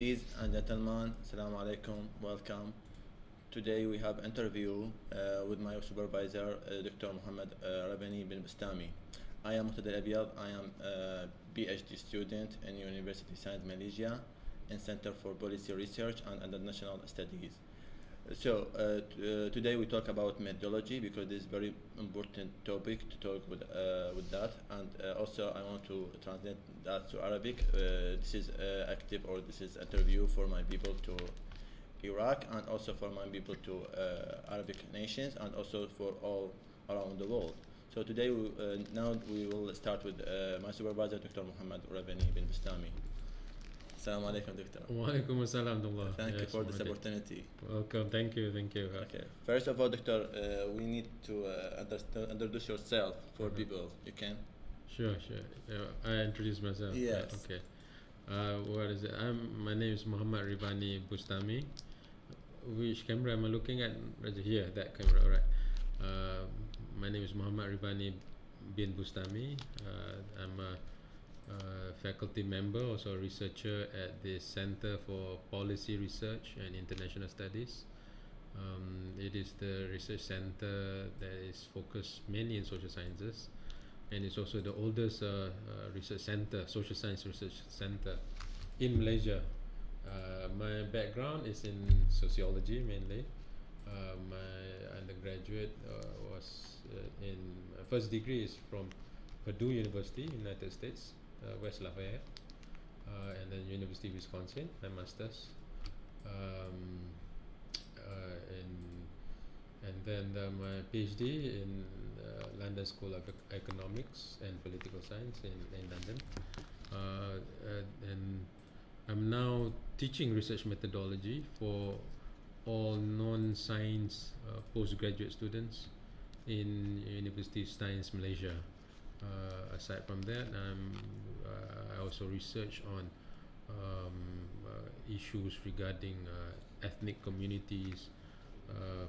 Ladies and gentlemen, Assalamu alaikum, welcome. Today we have interview with my supervisor, Dr. Muhammad Rabani bin Bustami. I am Muqtada Abiyad. I am a PhD student in University Science Malaysia in Center for Policy Research and International Studies. Today we talk about methodology because this is very important topic to talk with that, and also I want to translate that to Arabic. This is active, or this is interview for my people to Iraq, and also for my people to Arabic nations, and also for all around the world. So today now we will start with my supervisor, Dr. Muhammad Rabani bin Bustami. Assalamu alaikum, Doctor. Walaikum assalam, Dullah. Thank you for this opportunity. Welcome, thank you. Okay. First of all, Doctor, we need to introduce yourself for people. You can? Sure. I introduce myself. Yes. Okay. What is it? My name is Muhammad Ribani Bustami. Which camera am I looking at? Right here, that camera, right. My name is Muhammad Ribani bin Bustami. I'm a faculty member, also a researcher at the Center for Policy Research and International Studies. It is the research center that is focused mainly in social sciences, and it's also the oldest research center, social science research center in Malaysia. My background is in sociology mainly. My undergraduate was in first degree is from Purdue University, United States, West Lafayette, and then University of Wisconsin, my master's, and then my PhD in London School of Economics and Political Science in London, and I'm now teaching research methodology for all non-science postgraduate students in University of Science Malaysia. Aside from that, I also research on issues regarding ethnic communities,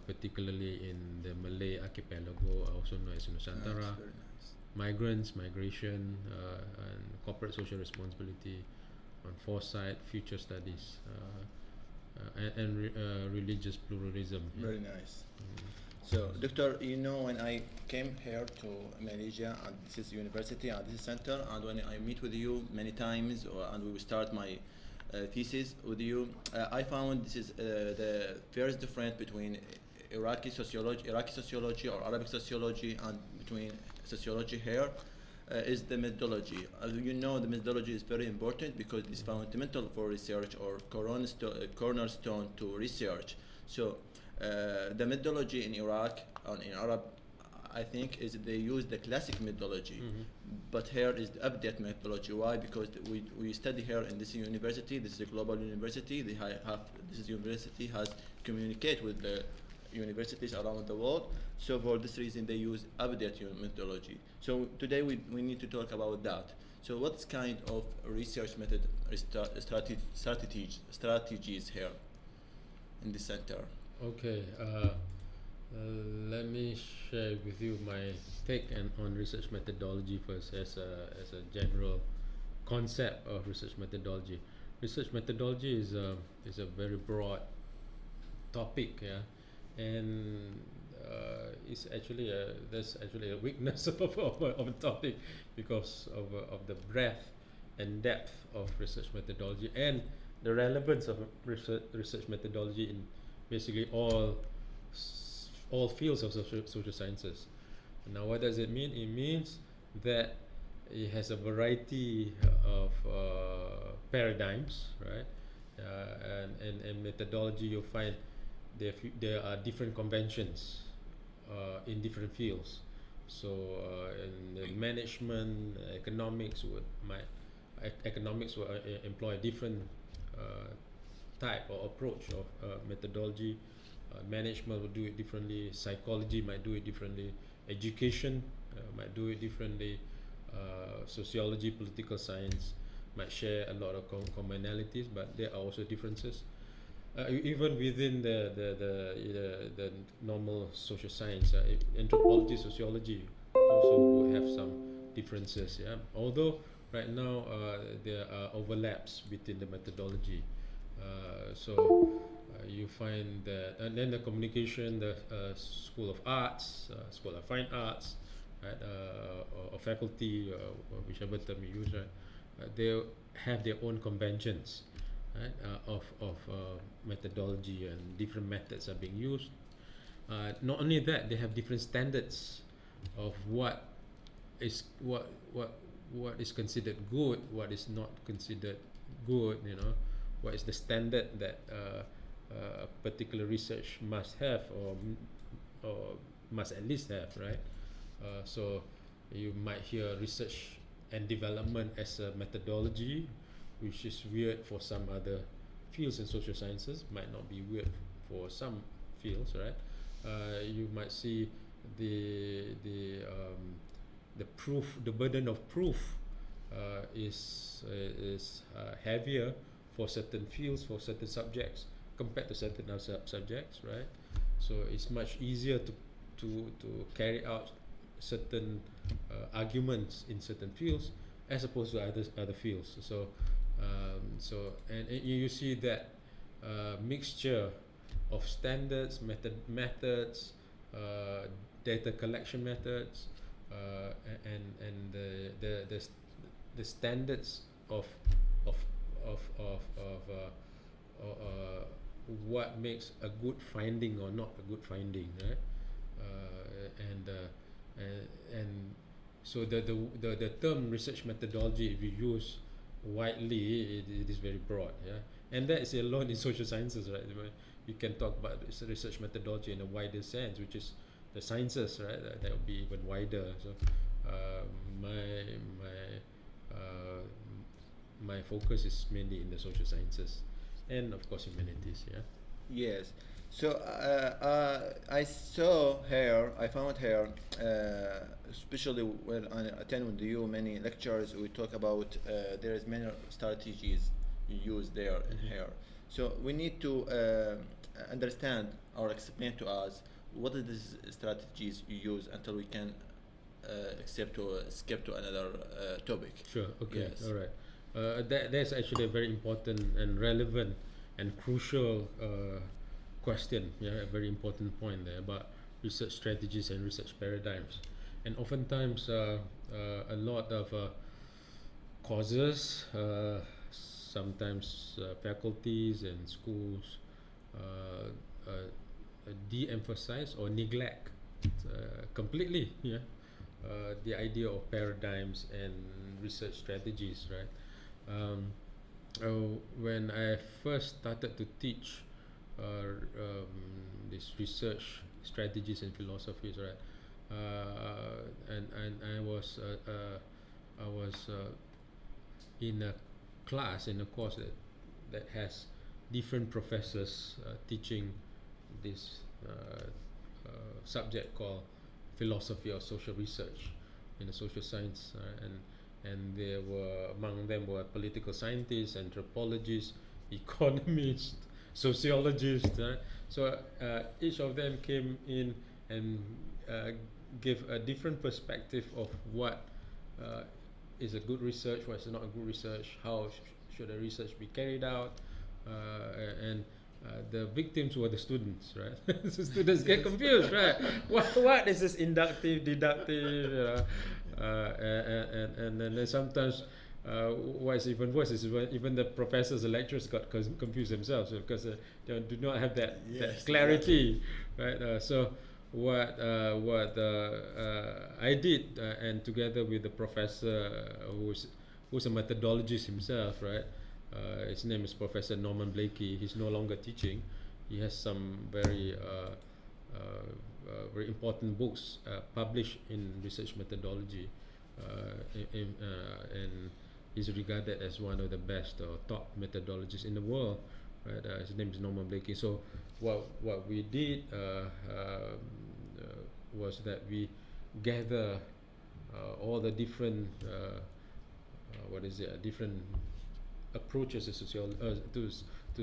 particularly in the Malay archipelago, also known as Nusantara, migrants, migration, and corporate social responsibility, on foresight, future studies, and religious pluralism. Very nice. So, Doctor, when I came here to Malaysia, and this is university and this is center, and when I meet with you many times, and we will start my thesis with you, I found this is the first difference between Iraqi sociology or Arabic sociology, and between sociology here is the methodology. As you know, the methodology is very important because it's fundamental for research, or cornerstone to research. So, the methodology in Iraq and in Arab, I think, is they use the classic methodology, but here is the update methodology. Why? Because we study here in this university. This is a global university. This university has communicate with the universities around the world. So for this reason, they use update methodology. So today we need to talk about that. So what kind of research method strategies here in the center? Okay, let me share with you my take on research methodology first, as a general concept of research methodology. Research methodology is a very broad topic, and it's actually there's actually a weakness of a topic because of the breadth and depth of research methodology and the relevance of research methodology in basically all fields of social sciences. Now, what does it mean? It means that it has a variety of paradigms, right? And methodology, you'll find there are different conventions in different fields. So in the management, economics will employ different type or approach of methodology. Management will do it differently. Psychology might do it differently. Education might do it differently. Sociology, political science might share a lot of commonalities, but there are also differences. Even within the normal social science, anthropology, sociology also will have some differences. Although right now there are overlaps between the methodology. You find that, and then the communication, the School of Arts, School of Fine Arts, right, or faculty, or whichever term you use, right, they have their own conventions, right, of methodology, and different methods are being used. Not only that, they have different standards of what is considered good, what is not considered good. What is the standard that a particular research must have, or must at least have, right? So you might hear research and development as a methodology, which is weird for some other fields in social sciences, might not be weird for some fields, right? You might see the proof, the burden of proof is heavier for certain fields, for certain subjects, compared to certain other subjects, right? So it's much easier to carry out certain arguments in certain fields as opposed to other fields. And you see that mixture of standards, methods, data collection methods, and the standards of what makes a good finding or not a good finding, right? And so the term research methodology, if you use widely, it is very broad, yeah. And that is alone in social sciences, right? You can talk about research methodology in a wider sense, which is the sciences, right? That would be even wider. So my focus is mainly in the social sciences, and of course humanities, yeah. Yes. So I found here, especially when I attend with you many lectures, we talk about there is many strategies you use there in here. So we need to understand or explain to us what are these strategies you use until we can skip to another topic. Sure. Okay. Yes. All right. That's actually a very important and relevant and crucial question. Yeah, a very important point there about research strategies and research paradigms. And oftentimes, a lot of causes, sometimes faculties and schools de-emphasize or neglect completely, yeah, the idea of paradigms and research strategies, right? When I first started to teach these research strategies and philosophies, right, and I was in a class, in a course that has different professors teaching this subject called philosophy of social research in the social science, and there were, among them were political scientists, anthropologists, economists, sociologists. So each of them came in and gave a different perspective of what is a good research, what is not a good research, how should a research be carried out, and the victims were the students, right? So students get confused, right? What is this inductive, deductive, and then sometimes what is even worse is when even the professors, the lecturers got confused themselves because they do not have that clarity, right? So what I did, and together with the professor who's a methodologist himself, right? His name is Professor Norman Blakey. He's no longer teaching. He has some very important books published in research methodology, and he's regarded as one of the best or top methodologists in the world. Right? His name is Norman Blakey. So what we did was that we gather all the different different approaches to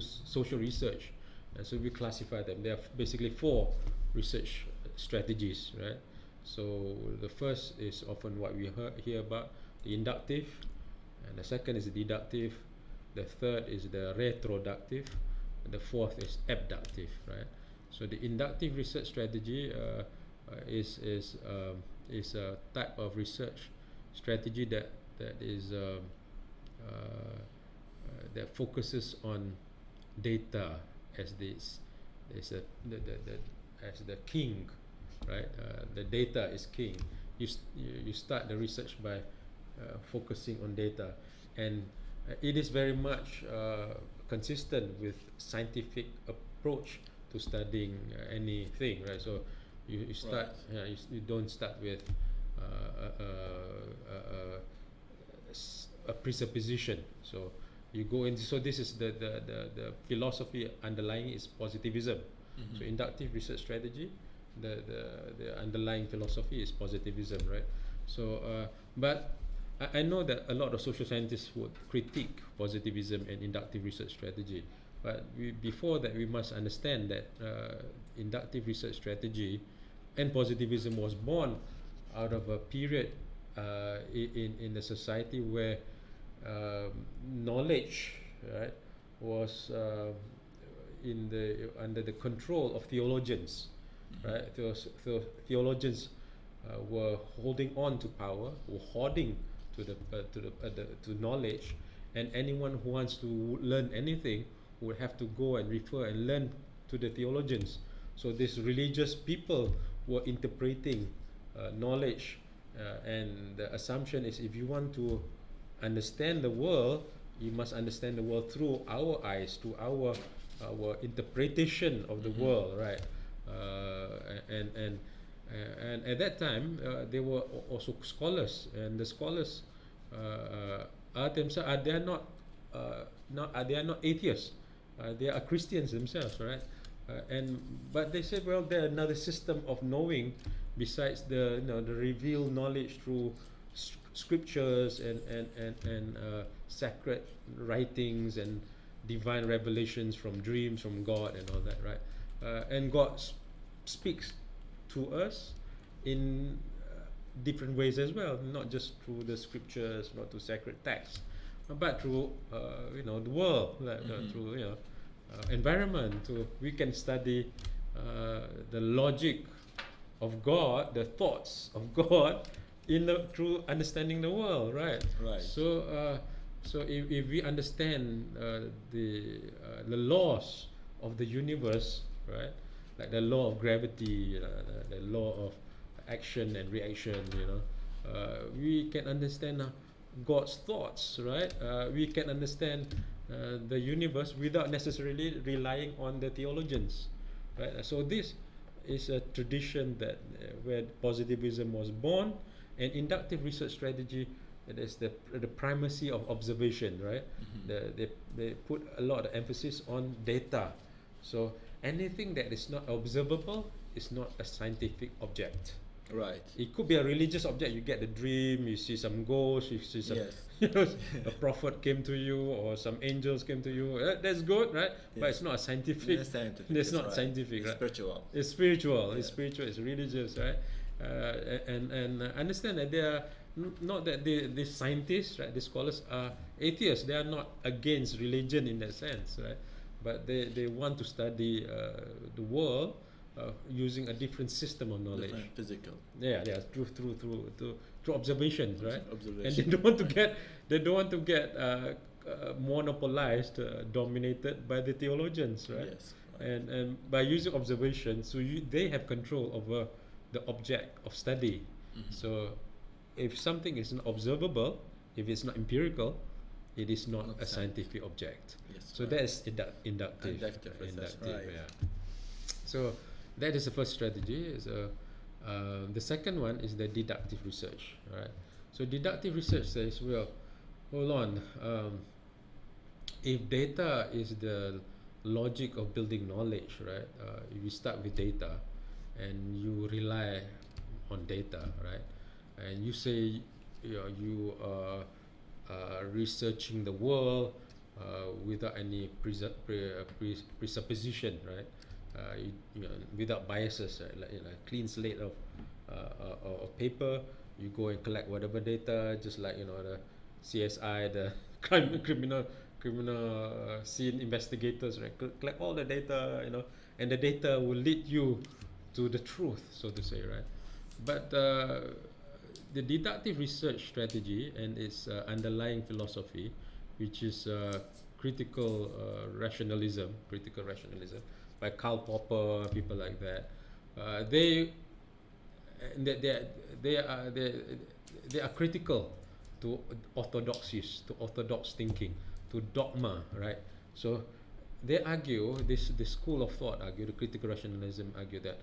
social research, and so we classify them. There are basically 4 research strategies, right? So the first is often what we hear about, the inductive, and the second is the deductive, the third is the retroductive, and the fourth is abductive, right? So the inductive research strategy is a type of research strategy that is that focuses on data as this as as the king, right? The data is king. You start the research by focusing on data, and it is very much consistent with scientific approach to studying anything, right? So you start, you don't start with a presupposition. So you go into, so this is the philosophy underlying is positivism. So inductive research strategy, the underlying philosophy is positivism, right? So but I know that a lot of social scientists would critique positivism and inductive research strategy, but before that we must understand that inductive research strategy and positivism was born out of a period in a society where knowledge, right, was under the control of theologians, right? Theologians were holding on to power, were hoarding to knowledge, and anyone who wants to learn anything would have to go and refer and learn to the theologians. So these religious people were interpreting knowledge, and the assumption is if you want to understand the world, you must understand the world through our eyes, through our interpretation of the world, right? And at that time, there were also scholars, and the scholars are themselves they are not atheists, they are Christians themselves, right? But they say, well, there's another system of knowing besides the the revealed knowledge through scriptures and sacred writings and divine revelations from dreams from God and all that, right? And God speaks to us in different ways as well, not just through the scriptures, not through sacred texts, but through the world, like, through environment. We can study the logic of God, the thoughts of God, through understanding the world, right? Right. So if we understand the laws of the universe, right, like the law of gravity, the law of action and reaction, we can understand God's thoughts, right? We can understand the universe without necessarily relying on the theologians, right? So this is a tradition that where positivism was born, and inductive research strategy. That is the primacy of observation, right? They put a lot of emphasis on data. So anything that is not observable is not a scientific object. Right. It could be a religious object. You get the dream, you see some ghosts, you see some, a prophet came to you, or some angels came to you. That's good, right? Yes. But it's not a scientific. It's scientific. It's not scientific, right? Spiritual. It's spiritual. Yeah. It's spiritual. It's religious, right? And understand that they are not that the scientists, right? The scholars are atheists. They are not against religion in that sense, right? But they want to study the world using a different system of knowledge. Different physical. Yeah, through observations, right? Observation. And they don't want to get monopolized, dominated by the theologians, right? Yes. Right. And by using observation, so they have control over the object of study. So if something is not observable, if it's not empirical, it is not a scientific object. Yes, so that is inductive. Inductive, right. Yeah. So that is the first strategy. The second one is the deductive research, right? So deductive research says, well, hold on, if data is the logic of building knowledge, right? If you start with data and you rely on data, right? And you say you are researching the world without any presupposition, right? Without biases, right? Like a clean slate of paper. You go and collect whatever data, just like the CSI, the criminal criminal scene investigators, right? Collect all the data, and the data will lead you to the truth, so to say, right? But the deductive research strategy and its underlying philosophy, which is critical rationalism by Karl Popper, people like that, they are critical to orthodoxies, to orthodox thinking, to dogma, right? So they argue, this school of thought argue, the critical rationalism argue that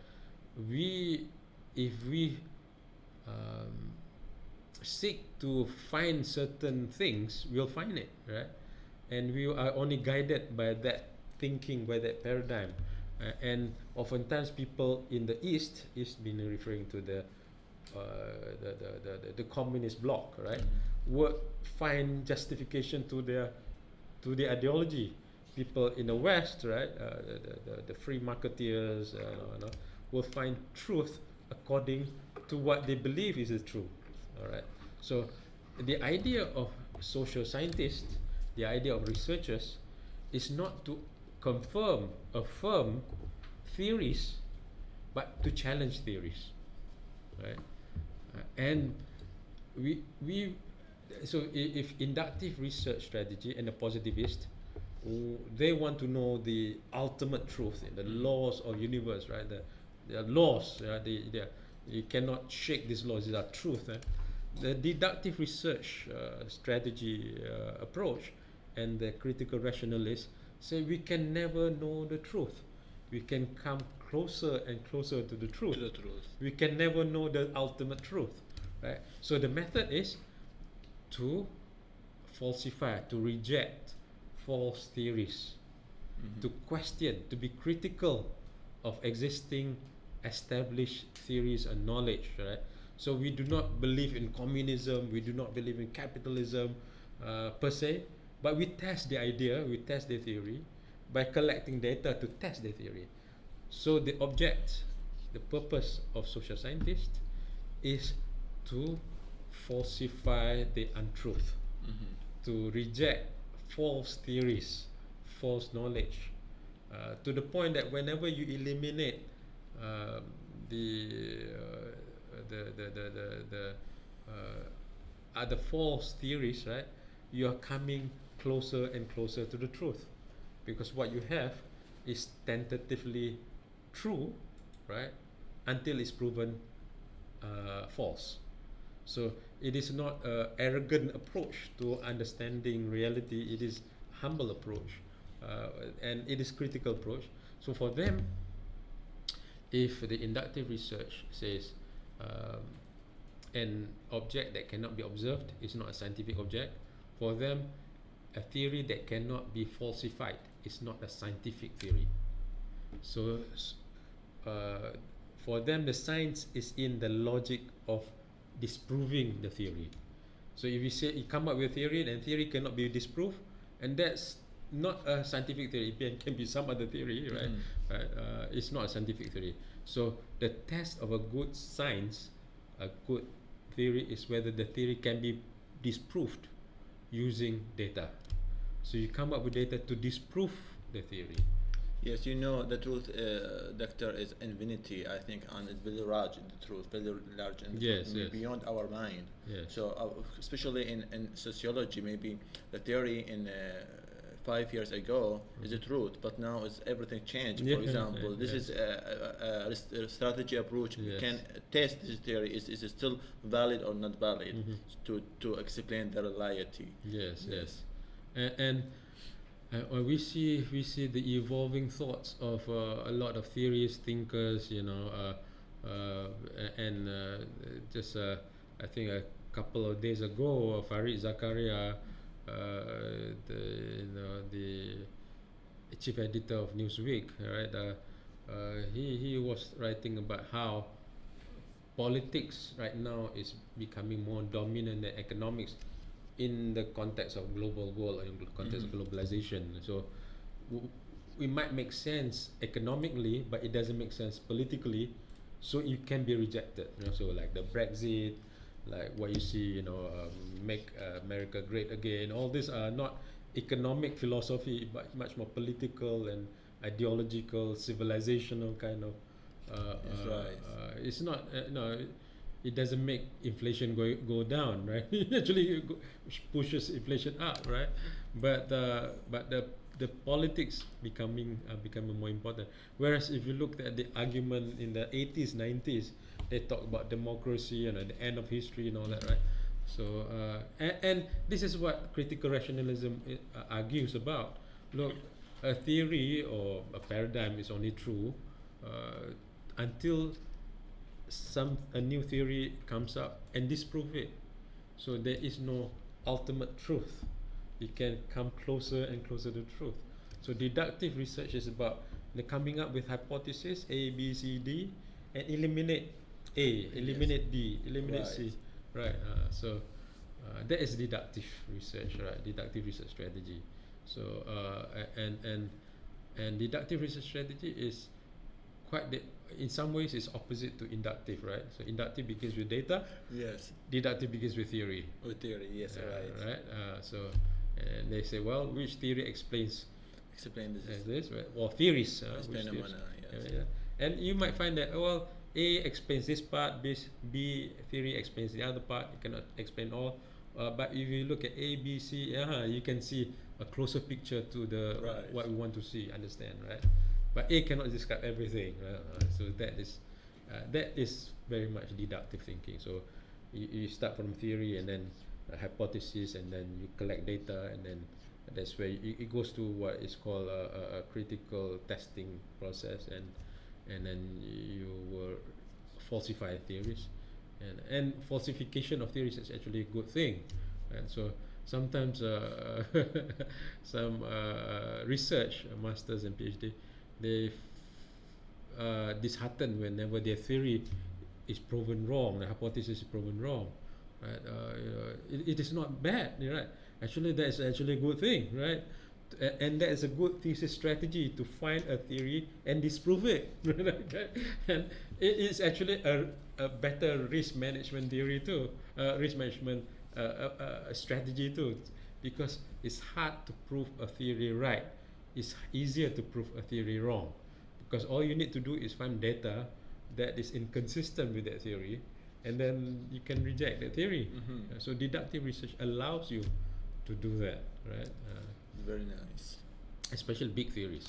if we seek to find certain things, we'll find it, right? And we are only guided by that thinking, by that paradigm. And oftentimes people in the East being referring to the communist bloc, right, would find justification to their ideology. People in the West, right, the free marketeers, will find truth according to what they believe is the truth. All right. So the idea of social scientists, the idea of researchers, is not to affirm theories, but to challenge theories, right? And so if inductive research strategy and the positivist, they want to know the ultimate truth, the laws of universe, right? The laws, you cannot shake these laws. These are truth. The deductive research strategy approach and the critical rationalists say we can never know the truth. We can come closer and closer to the truth. We can never know the ultimate truth, right? So the method is to falsify, to reject false theories, to question, to be critical of existing established theories and knowledge, right? So we do not believe in communism, we do not believe in capitalism per se, but we test the idea, we test the theory by collecting data to test the theory. So the purpose of social scientists is to falsify the untruth, to reject false theories, false knowledge, to the point that whenever you eliminate the other false theories, right, you are coming closer and closer to the truth, because what you have is tentatively true, right, until it's proven false. So it is not an arrogant approach to understanding reality. It is humble approach, and it is critical approach. So for them, if the inductive research says an object that cannot be observed is not a scientific object, for them a theory that cannot be falsified is not a scientific theory. So for them the science is in the logic of disproving the theory. So if you say you come up with a theory and theory cannot be disproved, and that's not a scientific theory, it can be some other theory, right? It's not a scientific theory. So the test of a good science, a good theory, is whether the theory can be disproved using data. So you come up with data to disprove the theory. Yes, you know the truth, doctor, is infinity, I think, and it's very large, the truth, very large, and yes. beyond our mind. Yes. So especially in sociology, maybe the theory in 5 years ago is the truth, but now it's everything changed. For example, this is a strategy approach. We can test this theory, is it still valid or not valid, to explain the reality. Yes. And we see the evolving thoughts of a lot of theorists, thinkers, and just I think a couple of days ago, Farid Zakaria, the chief editor of Newsweek, right? He was writing about how politics right now is becoming more dominant than economics in the context of global world, in the context of globalization. So it might make sense economically, but it doesn't make sense politically, so it can be rejected. So like the Brexit, like what you see, make America great again, all these are not economic philosophy, but much more political and ideological, civilizational kind of. That's right. It's not no. It doesn't make inflation go down, right? It actually pushes inflation up, right? But the politics becoming more important. Whereas if you look at the argument in the 80s, 90s, they talk about democracy and the end of history and all that, right? So and this is what critical rationalism argues about. Look, a theory or a paradigm is only true until a new theory comes up and disprove it. So there is no ultimate truth. It can come closer and closer to truth. So deductive research is about coming up with hypothesis A, B, C, D, and eliminate A, eliminate B, eliminate C. Right. So that is deductive research, right? Deductive research strategy. So and deductive research strategy is in some ways it's opposite to inductive, right? So inductive begins with data. Yes. Deductive begins with theory. With theory, yes, right. Right. So and they say, well, which theory explains this, right? Or theories. Which theories? Yes. And you might find that well, A explains this part, B theory explains the other part. You cannot explain all. But if you look at A, B, C, you can see a closer picture to the what we want to see, understand, right? But A cannot describe everything, right? So that is very much deductive thinking. So you start from theory and then a hypothesis, and then you collect data, and then that's where it goes to what is called a critical testing process, and then you will falsify theories, and falsification of theories is actually a good thing, and so sometimes some research masters and PhD, they disheartened whenever their theory is proven wrong, the hypothesis is proven wrong, right? It is not bad, right? Actually, that is actually a good thing, right? And that is a good thesis strategy to find a theory and disprove it. And it is actually a better risk management theory too, risk management strategy too, because it's hard to prove a theory right. It's easier to prove a theory wrong, because all you need to do is find data that is inconsistent with that theory, and then you can reject the theory. So deductive research allows you to do that, right? Very nice. Especially big theories.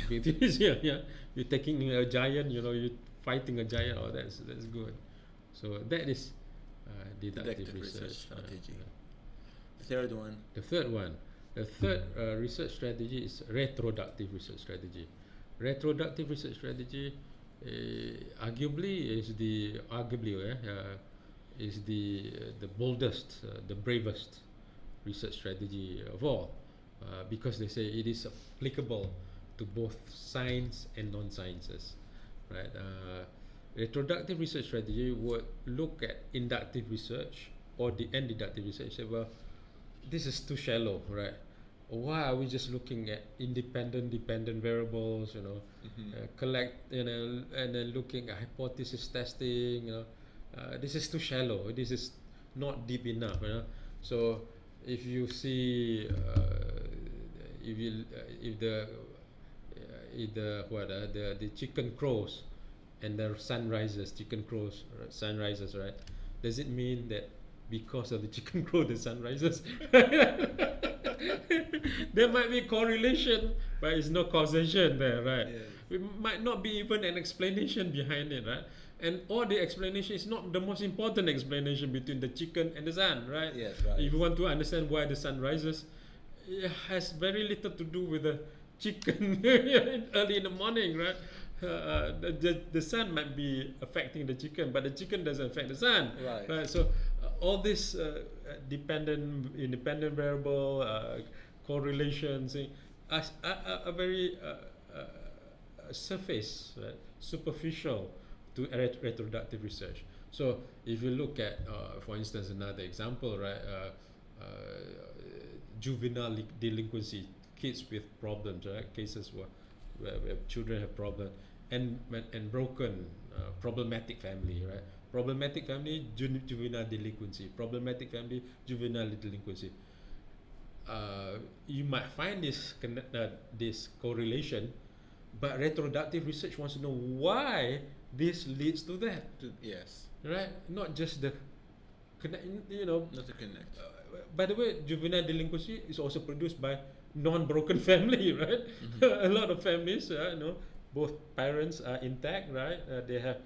Big theories, You're taking a giant, you're fighting a giant. Oh, that's good. So that is deductive research strategy. The third one. The third research strategy is retroductive research strategy. Retroductive research strategy, arguably, is the boldest, the bravest research strategy of all, because they say it is applicable to both science and non-sciences, right? Retroductive research strategy would look at inductive research and deductive research. Say, well, this is too shallow, right? Why are we just looking at dependent variables, collect, and then looking at hypothesis testing, this is too shallow. This is not deep enough, So if you see, if the chicken crows and the sun rises, sun rises, right? Does it mean that because of the chicken crow the sun rises? There might be correlation, but it's no causation there, right? Yes. It might not be even an explanation behind it, right? And all the explanation is not the most important explanation between the chicken and the sun, right? Yes, right. If you want to understand why the sun rises, it has very little to do with the chicken early in the morning, right? The sun might be affecting the chicken, but the chicken doesn't affect the sun. Right. So all this independent variable correlations are very surface, right? Superficial to retroductive research. So if you look at, for instance, another example, right? Juvenile delinquency, kids with problems, right? Cases where children have problems, and broken, problematic family, right? Problematic family, juvenile delinquency. Problematic family, juvenile delinquency. you might find this correlation, but retroductive research wants to know why this leads to that, Yes. right? Not just the connect, you know. Not to connect. By the way, juvenile delinquency is also produced by non-broken family, right? Mhm. A lot of families, both parents are intact, right? They have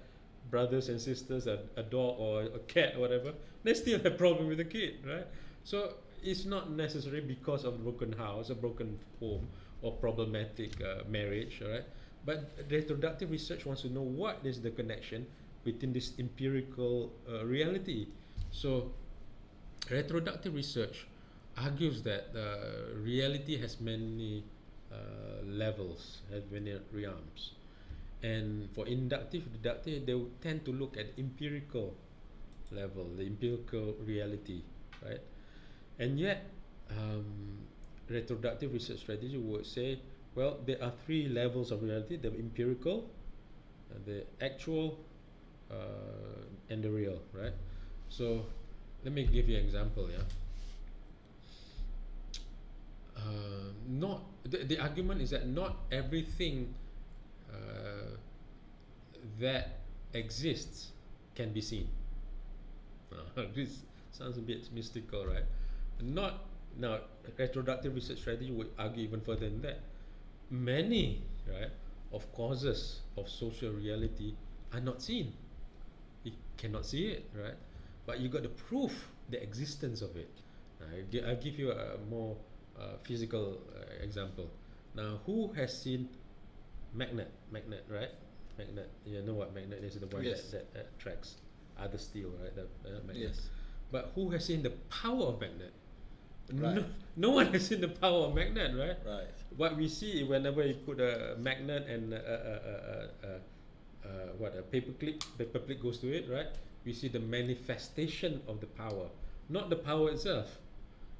brothers and sisters, a dog or a cat or whatever. They still have problem with the kid, right? So it's not necessarily because of broken house, a broken home, or problematic marriage, right? But retroductive research wants to know what is the connection between this empirical reality. So retroductive research argues that reality has many levels, has many realms. And for inductive, deductive, they would tend to look at empirical level, the empirical reality, right? And yet, retroductive research strategy would say, well, there are three levels of reality: the empirical, the actual, and the real, right? So, let me give you an example. Yeah. Not the argument is that not everything that exists can be seen. This sounds a bit mystical, right? Not now. Retroductive research strategy would argue even further than that. Many, right, of causes of social reality are not seen. You cannot see it, right? But you got to prove the existence of it. I'll give you a more physical example. Now, who has seen magnet, right? Magnet, you know what magnet is, the one Yes. that attracts other steel, right? The magnet. Yes. But who has seen the power of magnet? Right. No one has seen the power of magnet, right? Right. What we see whenever you put a magnet and a paper clip goes to it, right? We see the manifestation of the power, not the power itself.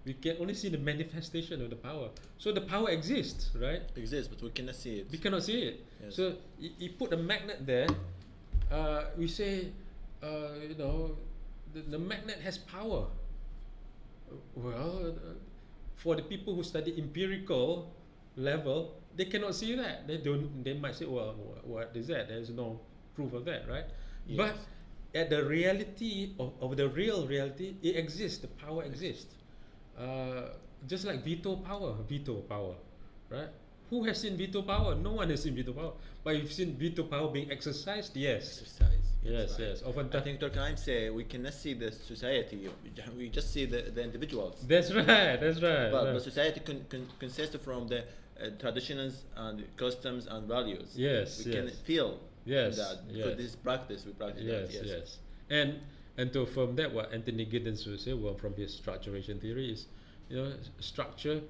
We can only see the manifestation of the power. So the power exists, right? Exists, but we cannot see it. We cannot see it. Yes. So you put a magnet there. We say, the magnet has power. Well, for the people who study empirical level, they cannot see that. They don't. They might say, well, what is that? There's no proof of that, right? Yes. But at the reality of the real reality, it exists. The power exists. Just like veto power, right? Who has seen veto power? No one has seen veto power. But you've seen veto power being exercised? Yes. Exercise. Yes, right. yes. Often I think Dr. Haim say we cannot see the society. We just see the individuals. That's right. That's right. But right. the society consists from the traditions and customs and values. Yes, We yes. can feel Yes, that yes. for this practice we practice Yes, that. yes. And to affirm that, what Anthony Giddens will say, well, from his structuration theory is, structure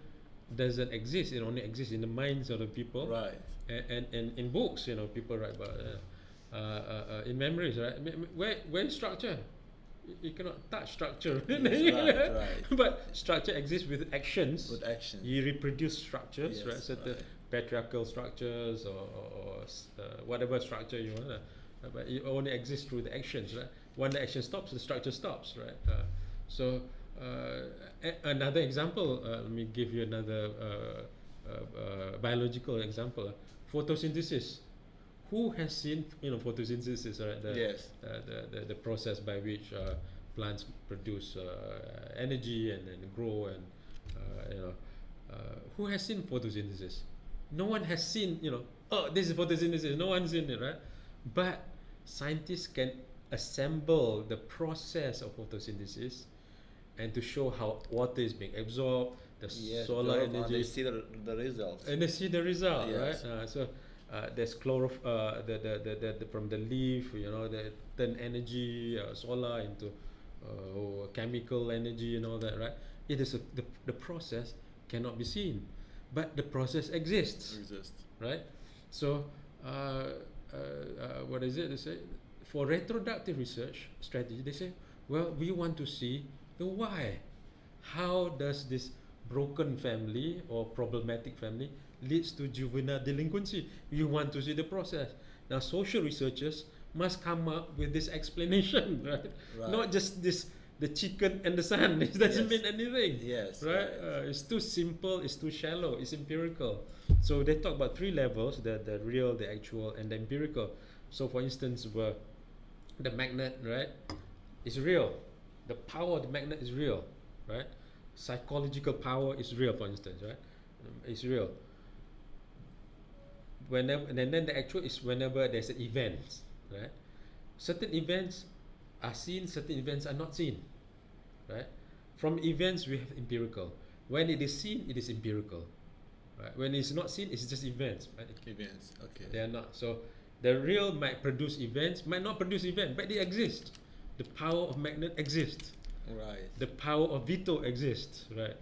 doesn't exist. It only exists in the minds of the people. Right. And in books, people write about in memories, right? Where is structure? You cannot touch structure. Yes, right. But structure exists with actions. With action. You reproduce structures, Yes, right? Certain right. patriarchal structures or whatever structure you want. But it only exists through the actions, right? When the action stops, the structure stops, right? Another example. Let me give you another biological example. Photosynthesis. Who has seen photosynthesis, right? Yes. The process by which plants produce energy and grow and who has seen photosynthesis? No one has seen this is photosynthesis. No one's seen it, right? But scientists can assemble the process of photosynthesis and to show how water is being absorbed, the solar energy. And they see the result. And they see the result, Yes. right? There's chlorophyll, from the leaf, they turn energy, solar into chemical energy and all that, right? It is the process cannot be seen, but the process exists, right? So, what is it? They say for retroductive research strategy, they say, well, we want to see the why. How does this broken family or problematic family leads to juvenile delinquency? You want to see the process. Now, social researchers must come up with this explanation, right? Right. Not just this the chicken and the sun. It doesn't Yes. mean anything. Yes. Right? It's too simple, it's too shallow, it's empirical. So they talk about three levels: the real, the actual, and the empirical. So for instance, the magnet, right, is real. The power of the magnet is real, right? Psychological power is real, for instance, right? It's real. Whenever, and then the actual is whenever there's an event, right? Certain events are seen, certain events are not seen, right? From events we have empirical. When it is seen, it is empirical, right? When it's not seen, it's just events, right? Events. Okay. They are not. So the real might produce events, might not produce events, but they exist. The power of magnet exists. Right. The power of veto exists, right?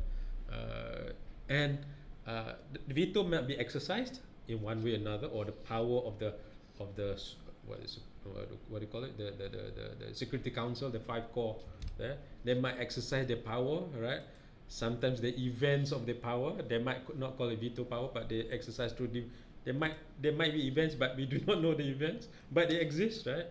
And the veto might be exercised in one way or another, or the power of the what do you call it? The Security Council, the 5 core, there, they might exercise their power, right? Sometimes the events of their power, they might not call it veto power, but they exercise through there might be events, but we do not know the events, but they exist, right?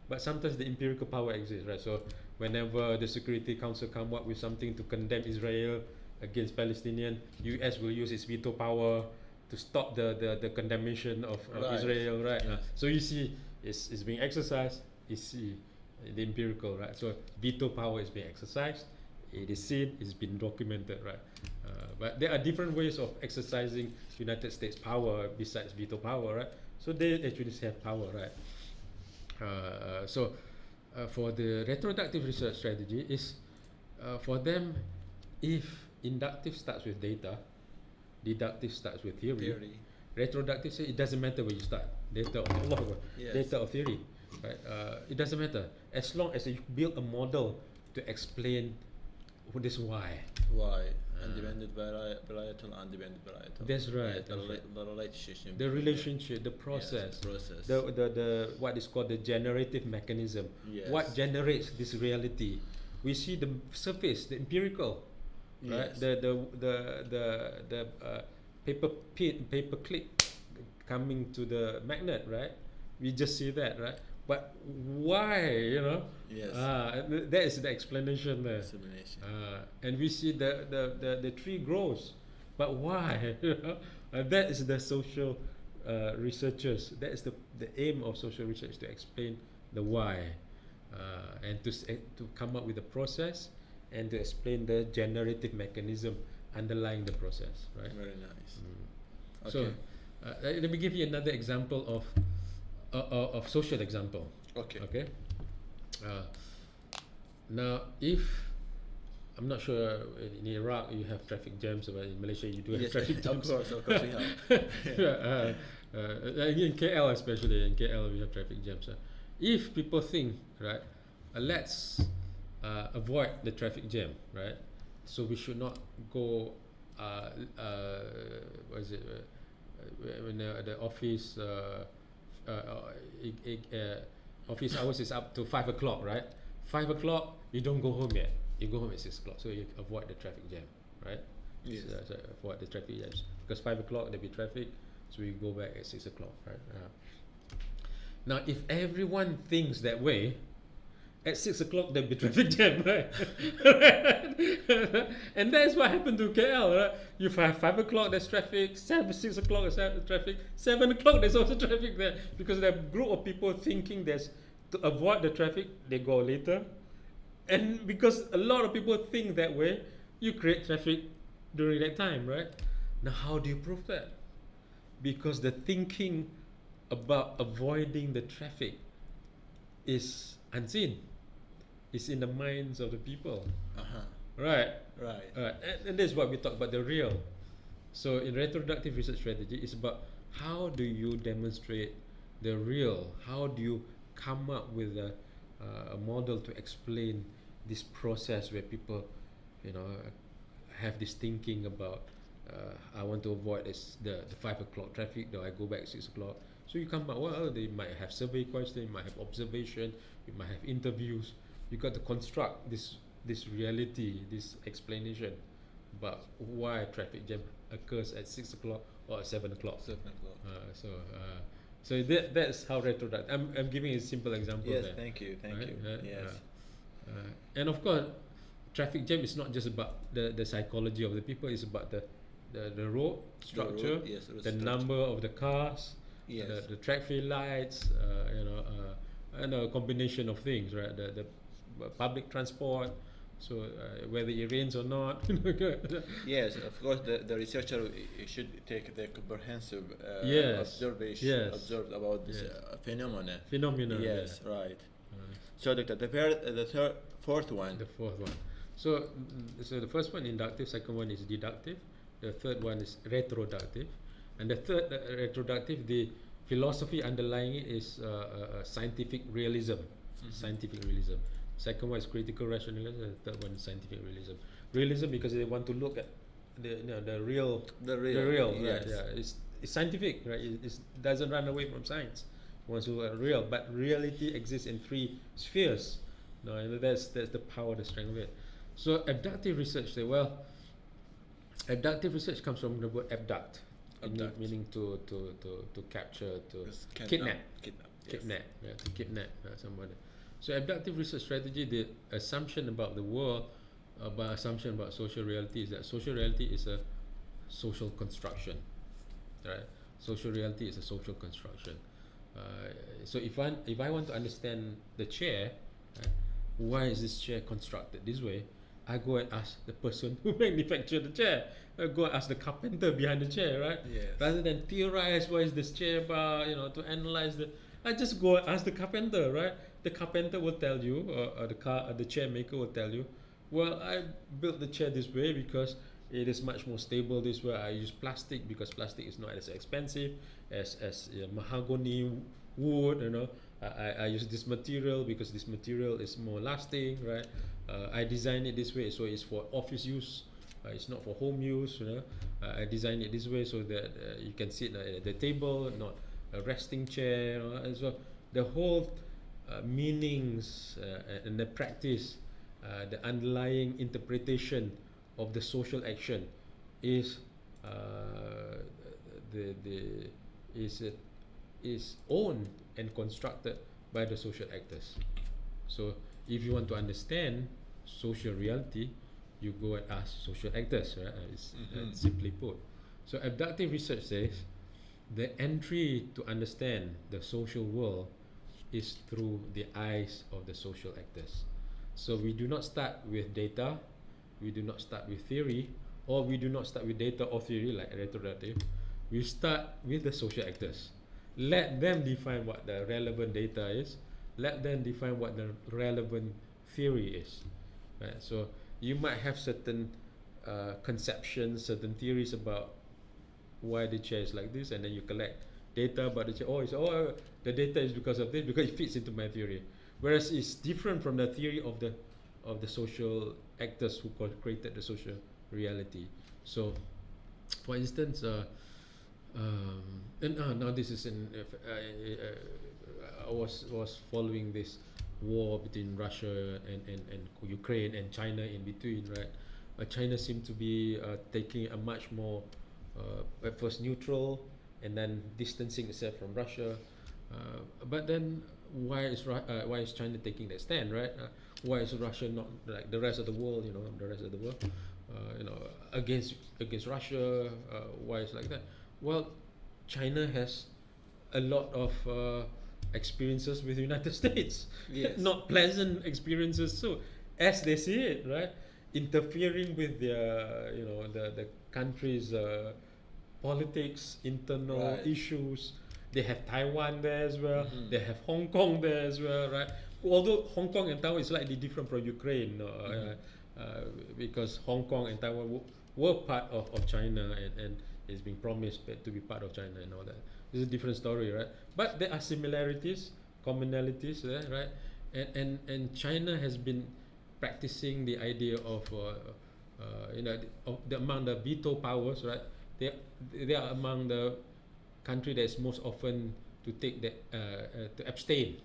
But sometimes the empirical power exists, right? So whenever the Security Council come up with something to condemn Israel against Palestinian, US will use its veto power to stop the condemnation of Right. Israel, right? Yes. So you see, it's being exercised. You see the empirical, right? So veto power is being exercised. It is seen. It's been documented, right? But there are different ways of exercising United States power besides veto power, right? So they actually have power, right? For the retroductive research strategy is for them, if inductive starts with data, deductive starts with theory. Retroductive say it doesn't matter where you start, data or Yes. data or theory, right? It doesn't matter as long as you build a model to explain this why. Why? Independent varietal, independent varietal. That's right, Yeah, that's right. the relationship. The relationship, the process, Yes, process. the what is called the generative mechanism. Yes. What generates this reality? We see the surface, the empirical, right? Yes. The paper clip coming to the magnet, right? We just see that, right? But why, Yes. that is the explanation there. Explanation. And we see the tree grows, but why? That is the social researchers. That is the aim of social research, to explain the why, and to come up with the process, and to explain the generative mechanism underlying the process, right? Very nice. Okay. So let me give you another example of social example. Okay. Okay. Now, if I'm not sure in Iraq you have traffic jams, but in Malaysia you do have Yes, traffic of jams. course we have. In KL especially, in KL we have traffic jams. If people think, right, let's avoid the traffic jam, right? So we should not go. What is it? When the office office hours is up to 5 o'clock, right? 5 o'clock, you don't go home yet. You go home at 6 o'clock, so you avoid the traffic jam, right? Yes. So avoid the traffic jams, because 5 o'clock there'll be traffic, so you go back at 6 o'clock, right? Now, if everyone thinks that way, at 6 o'clock there'll be traffic jam, right? And that's what happened to KL, right? You have 5 o'clock there's traffic, 6 o'clock there's traffic, 7 o'clock there's also traffic there, because there are a group of people thinking there's to avoid the traffic, they go later. And because a lot of people think that way, you create traffic during that time, right? Now, how do you prove that? Because the thinking about avoiding the traffic is unseen. It's in the minds of the people. Right. Right. And that's what we talk about, the real. So in retroductive research strategy, it's about how do you demonstrate the real? How do you come up with a model to explain this process where people, have this thinking about, I want to avoid the 5 o'clock traffic, though I go back 6 o'clock. So you come up, well, they might have survey questions, you might have observation, you might have interviews. You got to construct this reality, this explanation about why traffic jam occurs at 6 o'clock or at 7 o'clock. 7 o'clock. So that's how retroductive. I'm giving a simple example Yes, there. thank you. Right? Yes. And of course, traffic jam is not just about the psychology of the people, it's about the road structure, road, yes, road the structure. number of the cars, Yes. the traffic lights, and a combination of things, right? The public transport, so whether it rains or not. Yes, of course, the researcher should take the comprehensive Yes, observation yes, observed about this yes. Phenomena. Phenomena. Yes, yeah. right. So, Doctor, the fourth one. The fourth one. So, so the first one inductive, second one is deductive, the third one is retroductive, and the third retroductive, the philosophy underlying it is scientific realism. Scientific realism. Second one is critical rationalism, and the third one is scientific realism. Realism because they want to look at the real, yes. right? Yeah, it's scientific, right? It doesn't run away from science. It wants to look at real, but reality exists in three spheres. No, and that's the power, the strength of it. So abductive research say, well, abductive research comes from the word abduct, meaning to capture, to kidnap, yeah, to kidnap somebody. So abductive research strategy, the assumption about the world, assumption about social reality is that social reality is a social construction, right? Social reality is a social construction. So if I want to understand the chair, right, why is this chair constructed this way? I go and ask the person who manufactured the chair. I go and ask the carpenter behind the chair, right? Yes. Rather than theorize what is this chair about, to analyze I just go and ask the carpenter, right? The carpenter will tell you, or the chair maker will tell you, well, I built the chair this way because it is much more stable this way. I use plastic because plastic is not as expensive as mahogany wood, I use this material because this material is more lasting, right? I design it this way so it's for office use, it's not for home use, I design it this way so that you can sit at the table, not a resting chair, and so the whole meanings and the practice, the underlying interpretation of the social action is is owned and constructed by the social actors. So if you want to understand social reality, you go and ask social actors, right? It's simply put. So abductive research says the entry to understand the social world is through the eyes of the social actors. So we do not start with data, we do not start with theory, or we do not start with data or theory like retroductive. We start with the social actors. Let them define what the relevant data is. Let them define what the relevant theory is. Right? So you might have certain conceptions, certain theories about why the chair is like this, and then you collect data about the chair. The data is because of this, because it fits into my theory. Whereas it's different from the theory of the social actors who created the social reality. So, for instance, now this is I was following this war between Russia and Ukraine and China in between, right? China seemed to be taking a much more at first neutral and then distancing itself from Russia. But then why is China taking that stand, right? Why is Russia not like the rest of the world, against Russia? Why is like that? Well, China has a lot of experiences with the United States, Yes. not pleasant experiences. So, as they see it, right, interfering with their, the country's politics, internal Right. issues. They have Taiwan there as well. Mhm. They have Hong Kong there as well, right? Although Hong Kong and Taiwan is slightly different from Ukraine, because Hong Kong and Taiwan were part of China and is being promised to be part of China and all that. This is a different story, right? But there are similarities, commonalities there, right? And China has been practicing the idea of among the veto powers, right? They are among the country that is most often to take that to abstain.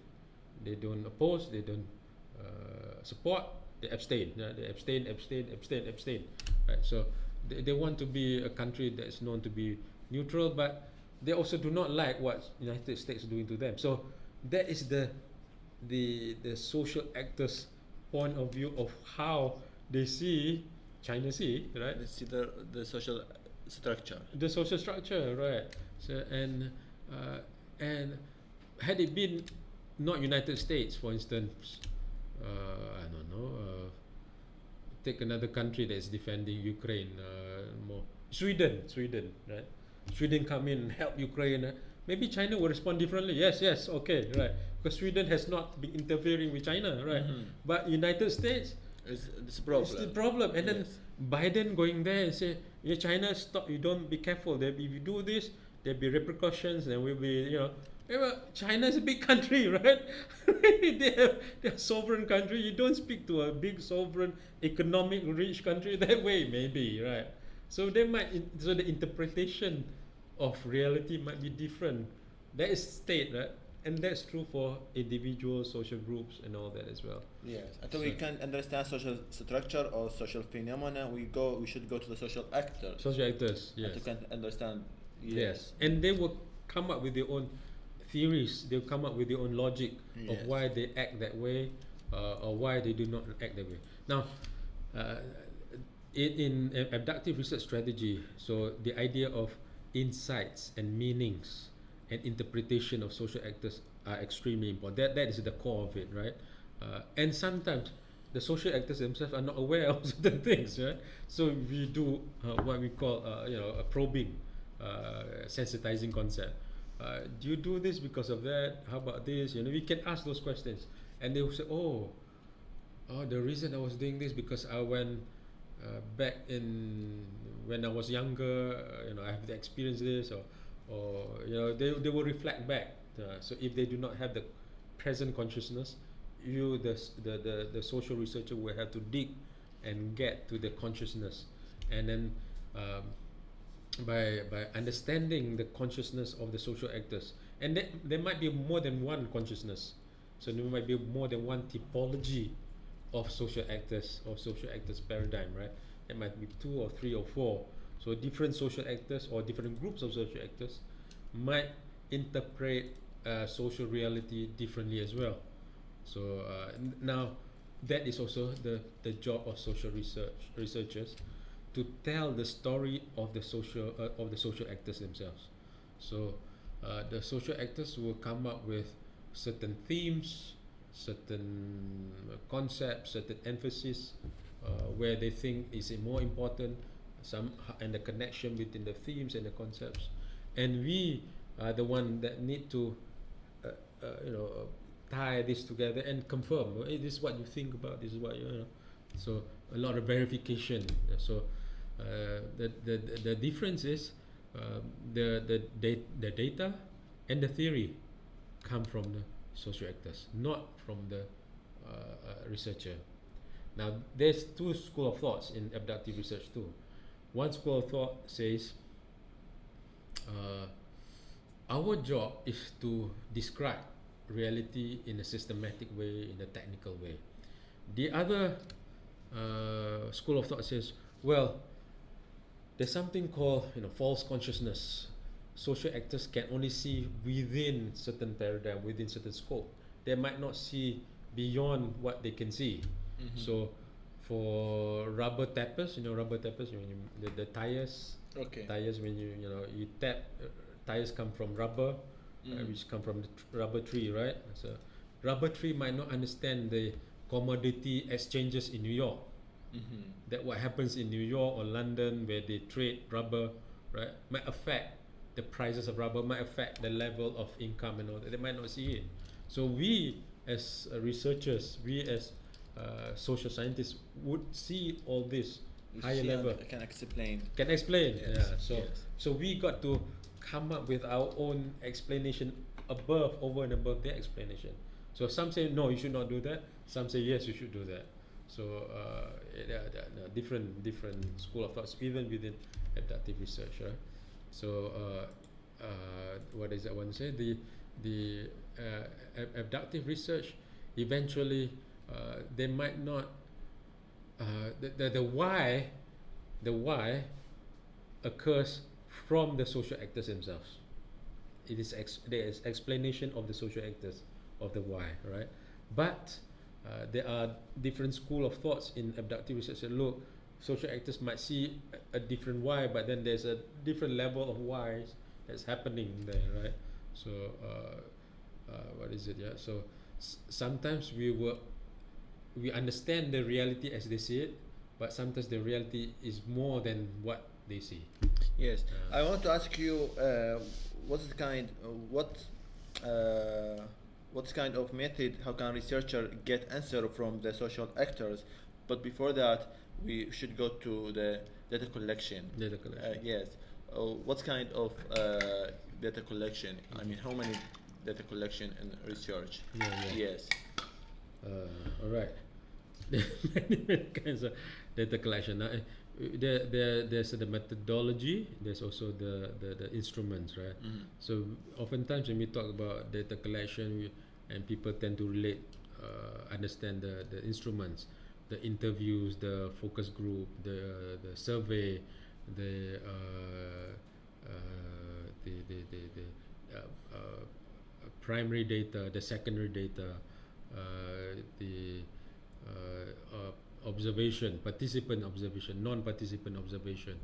They don't oppose, they don't support, they abstain. They abstain. Right? So they want to be a country that is known to be neutral, but they also do not like what United States is doing to them. So that is the social actors' point of view of how they see China see, right? Let's see the social structure. The social structure, right? So and had it been not United States, for instance, I don't know, take another country that's defending Ukraine, more Sweden, right? Sweden come in and help Ukraine. Maybe China will respond differently. Yes, okay, right? Because Sweden has not been interfering with China, right? But United States, It's a problem. it's the problem. And then Biden going there and say, yeah, China, stop, you don't be careful. If you do this, there'll be repercussions, and we'll be, China is a big country, right? They're a sovereign country. You don't speak to a big sovereign, economic, rich country that way, maybe, right? So they might, so the interpretation of reality might be different. That is state, right? And that's true for individuals, social groups, and all that as well. Yes, until we can understand social structure or social phenomena, we should go to the social actors. Social actors, yes. To can understand. Yes, and they will come up with their own theories. They'll come up with their own logic of why they act that way, or why they do not act that way. Now, in abductive research strategy, so the idea of insights and meanings and interpretation of social actors are extremely important. That is the core of it, right? And sometimes the social actors themselves are not aware of certain things, right? So we do what we call, a probing, sensitizing concept. Do you do this because of that? How about this? We can ask those questions, and they will say, "Oh, the reason I was doing this because I went back in when I was younger. I have experienced this, or they will reflect back. So if they do not have the present consciousness, the social researcher will have to dig and get to the consciousness, and then by understanding the consciousness of the social actors, and there might be more than one consciousness, so there might be more than one typology of social actors or social actors paradigm, right? It might be 2 or 3 or 4. So different social actors or different groups of social actors might interpret social reality differently as well. So now that is also the job of social researchers, to tell the story of the social actors themselves. So the social actors will come up with certain themes, certain concepts, certain emphasis, where they think is more important, and the connection between the themes and the concepts, and we are the one that need to tie this together and confirm, hey, this is what you think about, this is what so a lot of verification. So the difference is the data and the theory come from the social actors, not from the researcher. Now there's 2 schools of thoughts in abductive research too. One school of thought says our job is to describe reality in a systematic way, in a technical way. The other school of thought says, well, there's something called false consciousness. Social actors can only see within certain paradigm, within certain scope. They might not see beyond what they can see. So for rubber tappers, when the tires, tires when you tap, tires come from rubber, which come from the rubber tree, right? So rubber tree might not understand the commodity exchanges in New York. That what happens in New York or London, where they trade rubber, right, might affect the prices of rubber, might affect the level of income and all that. They might not see it. So we as researchers, we as social scientists would see all this higher level. Can explain. Yes, so we got to come up with our own explanation over and above their explanation. So some say no, you should not do that. Some say yes, you should do that. So there are different school of thoughts even within abductive research, right? So what is that one say? The abductive research eventually they might not the why occurs from the social actors themselves. It is there is explanation of the social actors of the why, right? But there are different school of thoughts in abductive research. So look, social actors might see a different why, but then there's a different level of whys that's happening there, right? So what is it? Yeah. So sometimes we understand the reality as they see it, but sometimes the reality is more than what they see. Yes, I want to ask you, what's the kind, what kind of method? How can researcher get answer from the social actors? But before that, we should go to the data collection. Data collection. Yes. What kind of data collection? I mean, how many data collection and research? Yeah. Yes. All right. Many kinds of data collection. Now, there's the methodology. There's also the instruments, right? Mm-hmm. So oftentimes when we talk about data collection, and people tend to relate, understand the instruments, the interviews, the focus group, the survey, the primary data, the secondary data, the observation, participant observation, non-participant observation,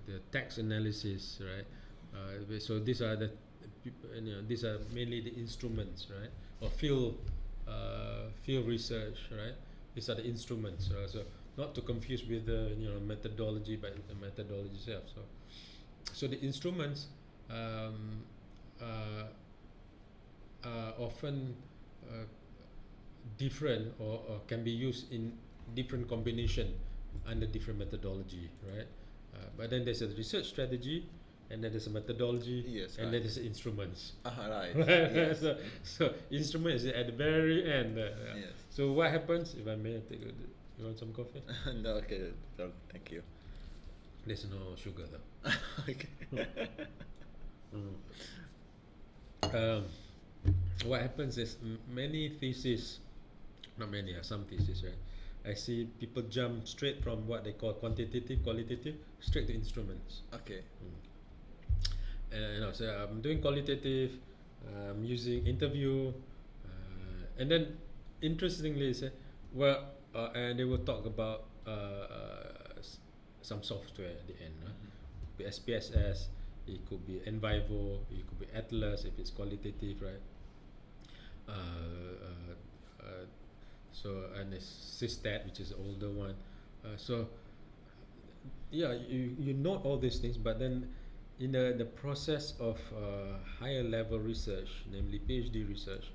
the text analysis, right? So these are these are mainly the instruments, right? Or field research, right? These are the instruments. So not to confuse with the methodology, but the methodology itself. So the instruments are often different or can be used in different combination under different methodology, right? But then there's a research strategy, and then there's a methodology, yes, and right. then there's instruments. Right. Yes. So instrument is at the very end. Yes. So what happens if I may take you want some coffee? No, okay, thank you. There's no sugar though. Okay. What happens is many theses, not many, some theses, right? I see people jump straight from what they call quantitative, qualitative, straight to instruments. Okay. So I'm doing qualitative, I'm using interview, and then interestingly, and they will talk about some software at the end. It could be SPSS, it could be Envivo, it could be Atlas if it's qualitative, right? So and it's Systat, which is the older one. So yeah, you note all these things, but then in the process of higher level research, namely PhD research,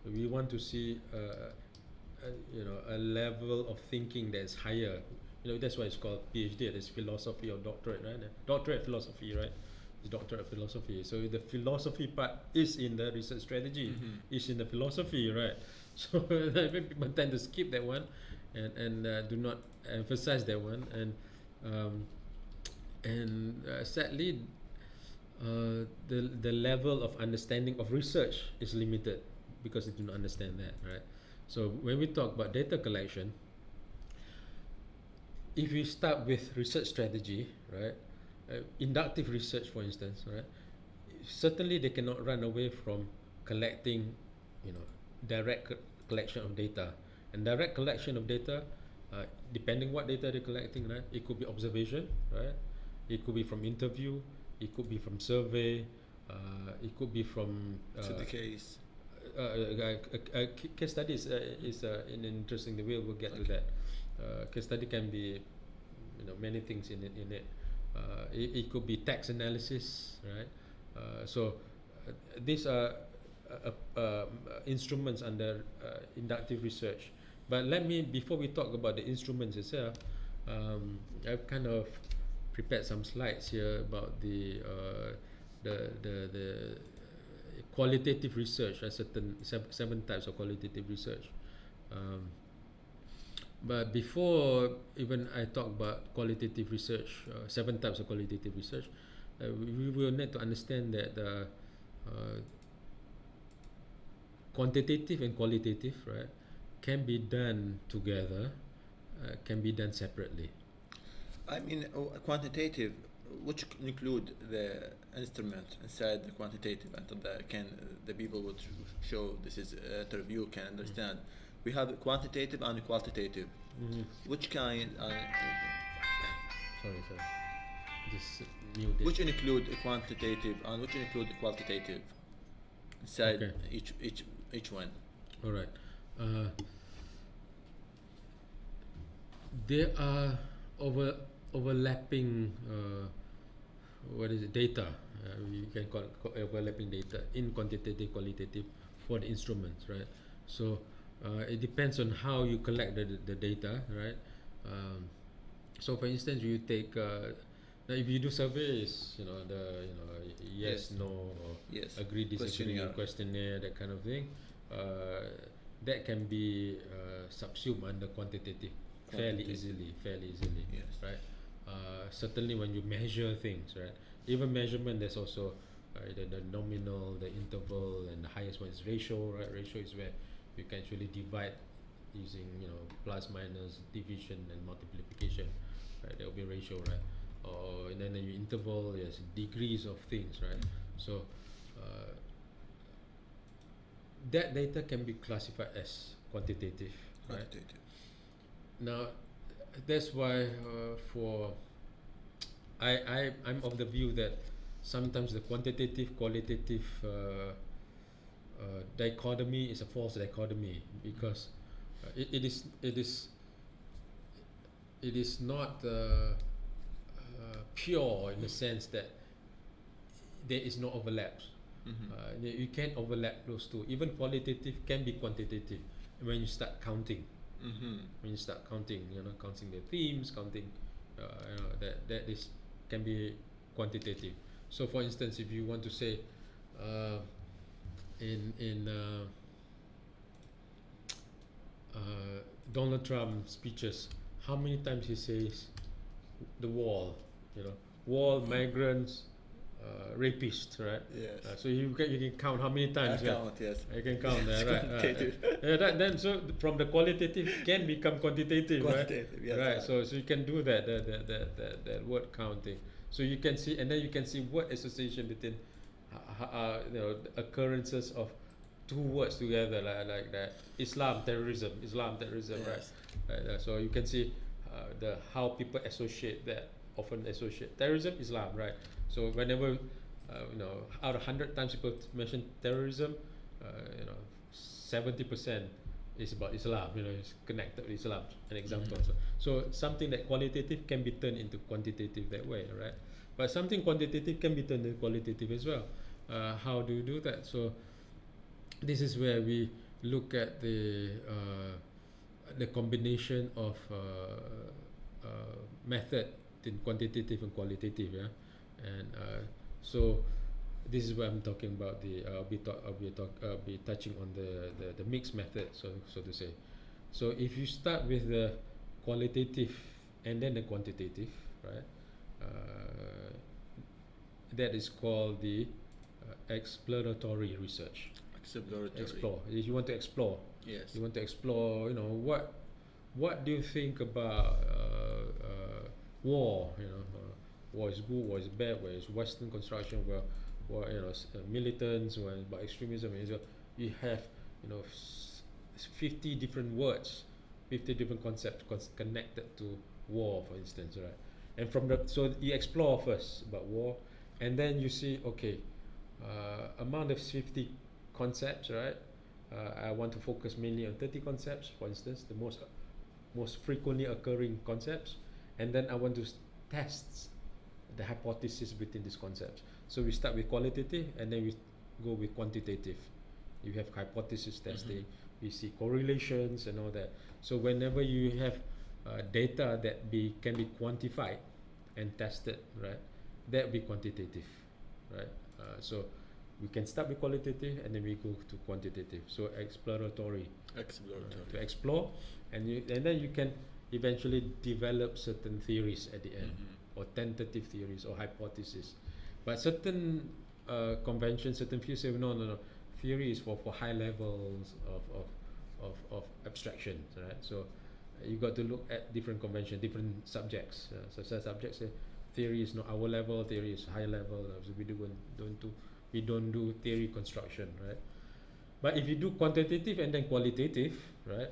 we want to see a level of thinking that is higher. That's why it's called PhD. It's philosophy or doctorate, right? Doctorate philosophy, right? It's doctorate philosophy. So the philosophy part is in the research strategy, is in the philosophy, right? So people tend to skip that one, and do not emphasize that one, and sadly, the level of understanding of research is limited because they do not understand that, right? So when we talk about data collection, if we start with research strategy, right? Inductive research, for instance, right? Certainly, they cannot run away from collecting, direct collection of data. And direct collection of data, depending what data they're collecting, right? It could be observation, right? It could be from interview. It could be from survey. It could be from the case. Case study is an interesting. We'll get to that. Case study can be, many things in it. It could be text analysis, right? So these are instruments under inductive research. But before we talk about the instruments itself, I've kind of prepared some slides here about the qualitative research. Certain seven types of qualitative research. But before even I talk about qualitative research, 7 types of qualitative research, we will need to understand that quantitative and qualitative, right, can be done together, can be done separately. I mean, quantitative, which include the instrument inside the quantitative, and the people would show this is interview can understand. we have quantitative and qualitative. Which kind? Sorry. Just mute it. Which include quantitative and which include qualitative inside Okay. each one. All right. There are overlapping data. We can call it overlapping data in quantitative, qualitative for the instruments, right? So it depends on how you collect the data, right? So for instance, you take now if you do surveys, yes, no, or Yes. agree, disagree, questionnaire, that kind of thing, that can be subsumed under quantitative fairly easily, Yes. right? Certainly when you measure things, right? Even measurement, there's also the nominal, the interval, and the highest one is ratio, right? Ratio is where you can actually divide using plus, minus, division, and multiplication, right? That will be ratio, right? Or and then your interval, yes, degrees of things, right? So that data can be classified as quantitative, right? Quantitative. Now, that's why I'm of the view that sometimes the quantitative qualitative dichotomy is a false dichotomy, because it is not pure in the sense that there is no overlaps. You can't overlap those two. Even qualitative can be quantitative when you start counting. When you start counting, counting the themes, counting, that is can be quantitative. So, for instance, if you want to say, in Donald Trump speeches, how many times he says the wall, wall, migrants, rapists, right? Yes. So you can count how many times. Count, yes. You can count that, right? Quantitative. Then so from the qualitative can become quantitative, Quantitative, right? yes. Right. So you can do that word counting. So you can see, and then you can see word association between occurrences of two words together, like that. Islam terrorism, Yes. right? So you can see the how people associate that, often associate terrorism, Islam, right? So whenever out of 100 times people mention terrorism, 70% is about Islam. It's connected with Islam. An example. So something that qualitative can be turned into quantitative that way, right? But something quantitative can be turned into qualitative as well. How do you do that? So this is where we look at the combination of method in quantitative and qualitative, yeah. And so this is what I'm talking about. I'll be touching on the mixed method, so to say. So if you start with the qualitative and then the quantitative, right? That is called the exploratory research. Explore. If you want to explore, Yes. you want to explore. What do you think about war? War is good, war is bad, war is Western construction, war militants, war about extremism. You have 50 different words, 50 different concepts connected to war, for instance, right? And so you explore first about war, and then you see, okay, among the 50 concepts, right? I want to focus mainly on 30 concepts, for instance, the most frequently occurring concepts, and then I want to test the hypothesis between these concepts. So we start with qualitative, and then we go with quantitative. You have hypothesis testing, we see correlations and all that. So whenever you have data that can be quantified and tested, right, that be quantitative, right? So we can start with qualitative and then we go to quantitative. So exploratory. To explore, and then you can eventually develop certain theories at the end, or tentative theories or hypotheses. But certain conventions, certain fields say no. Theory is for high levels of abstraction, right? So you got to look at different conventions, different subjects. So some subjects say theory is not our level, theory is high level. So we don't do theory construction, right? But if you do quantitative and then qualitative, right?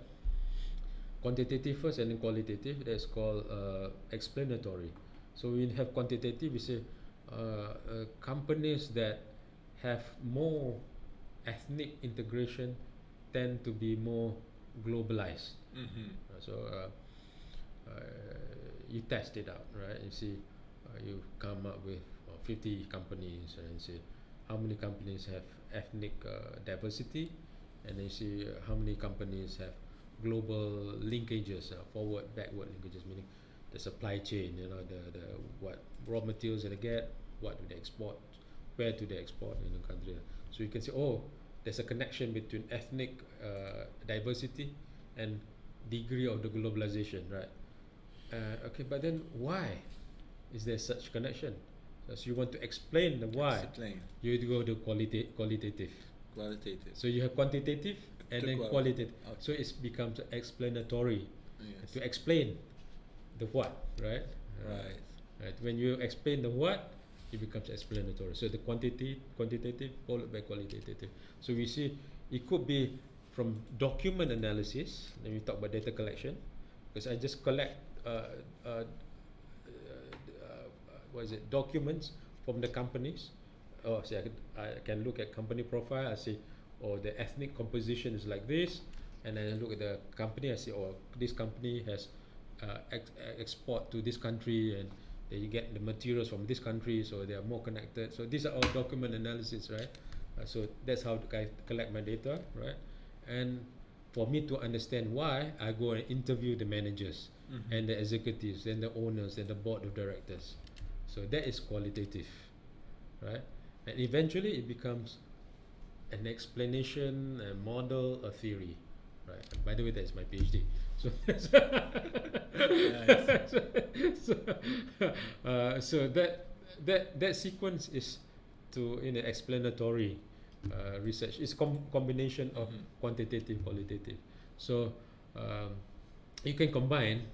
Quantitative first and then qualitative, that's called explanatory. So we have quantitative, we say companies that have more ethnic integration tend to be more globalized. So you test it out, right? You see, you come up with 50 companies and say how many companies have ethnic diversity, and then you see how many companies have global linkages, forward, backward linkages, meaning the supply chain, you know, the what raw materials that they get, what do they export, where do they export in the country. So you can say, oh, there's a connection between ethnic diversity and degree of the globalization, right? Okay, but then why is there such connection? So you want to explain the why. Explain. You go to qualitative. Qualitative. So you have quantitative and then qualitative. Okay. So it becomes explanatory. Yes. To explain the what, right? Right. When you explain the what, it becomes explanatory. So the quantitative followed by qualitative. So we see it could be from document analysis. Then we talk about data collection, because I just collect documents from the companies. Oh, so I can look at company profile. I see, oh, the ethnic composition is like this, and then I look at the company. I see, oh, this company has export to this country, and you get the materials from this country, so they are more connected. So these are all document analysis, right? So that's how I collect my data, right? And for me to understand why, I go and interview the managers and the executives, and the owners, and the board of directors. So that is qualitative, right? And eventually it becomes an explanation, a model, a theory, right? And by the way, that's my PhD. So so that sequence is to explanatory research. It's combination of quantitative, qualitative. So you can combine,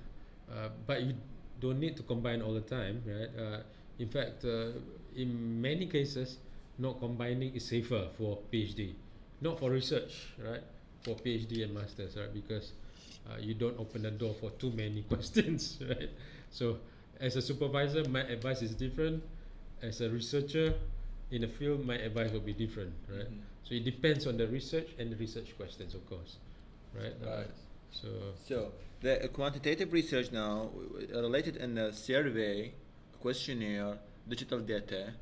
but you don't need to combine all the time, right? In fact, in many cases, not combining is safer for PhD, not for research, right? For PhD and masters, right? Because you don't open the door for too many questions, right? So as a supervisor, my advice is different. As a researcher in the field, my advice will be different, right? So it depends on the research and the research questions, of course, right? So the quantitative research now related in the survey, questionnaire, digital data,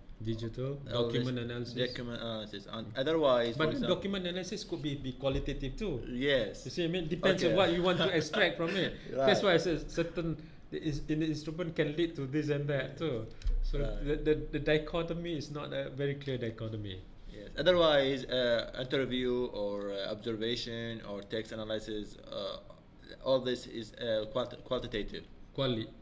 document analysis, and otherwise. But document analysis could be qualitative too. Yes. You see, I mean, depends on what you want to extract from it. Right. That's why I said certain in the instrument can lead to this and that too. So the dichotomy is not a very clear dichotomy. Yes. Otherwise, interview or observation or text analysis, all this is qualitative. Quantitative.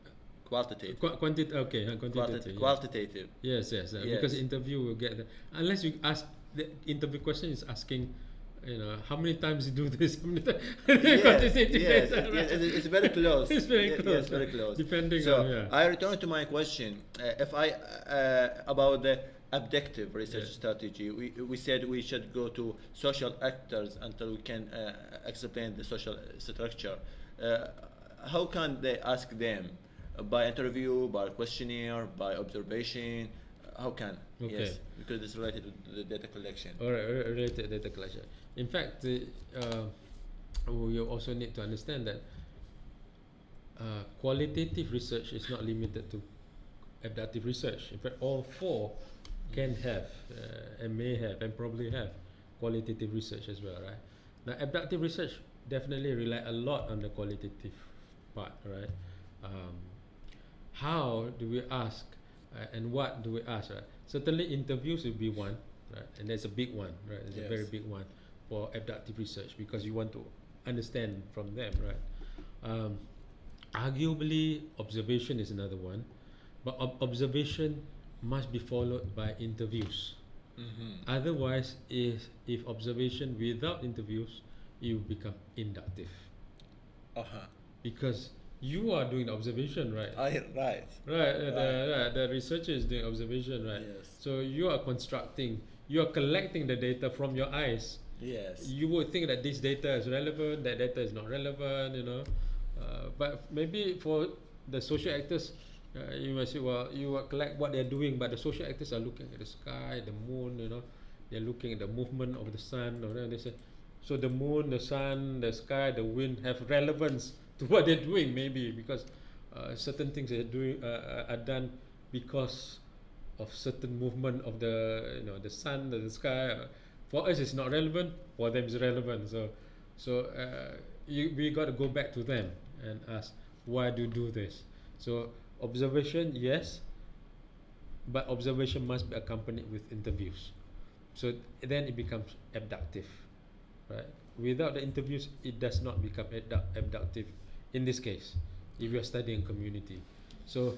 Quantitative. Qualitative. Yes. Because interview will get unless you ask the interview question is asking, how many times you do this? How many times? Yes. It's very close. It's very close. Yes, very close. Depending so on I return to my question. If I about the abductive research strategy, we said we should go to social actors until we can explain the social structure. How can they ask them? By interview, by questionnaire, by observation? How can? Okay. Yes, because it's related to the data collection. All right, related to data collection. In fact, you also need to understand that qualitative research is not limited to abductive research. In fact, all four can have and may have and probably have qualitative research as well, right? Now, abductive research definitely rely a lot on the qualitative part, right? How do we ask and what do we ask, right? Certainly interviews will be one, right? And that's a big one, right? It's a very big one for abductive research because you want to understand from them, right? Arguably, observation is another one, but observation must be followed by interviews. Otherwise, if observation without interviews, you become inductive. Because you are doing observation, right? Right. The researcher is doing observation, right? Yes. So you are collecting the data from your eyes. Yes. You would think that this data is relevant, that data is not relevant, but maybe for the social actors, you might say, well, you will collect what they're doing, but the social actors are looking at the sky, the moon, they're looking at the movement of the sun, they say, so the moon, the sun, the sky, the wind have relevance to what they're doing, maybe because certain things they're doing are done because of certain movement of the sun, the sky. For us, it's not relevant. For them, it's relevant. We got to go back to them and ask, why do you do this? So observation, yes, but observation must be accompanied with interviews. So then it becomes abductive, right? Without the interviews, it does not become abductive. In this case, if you are studying community, so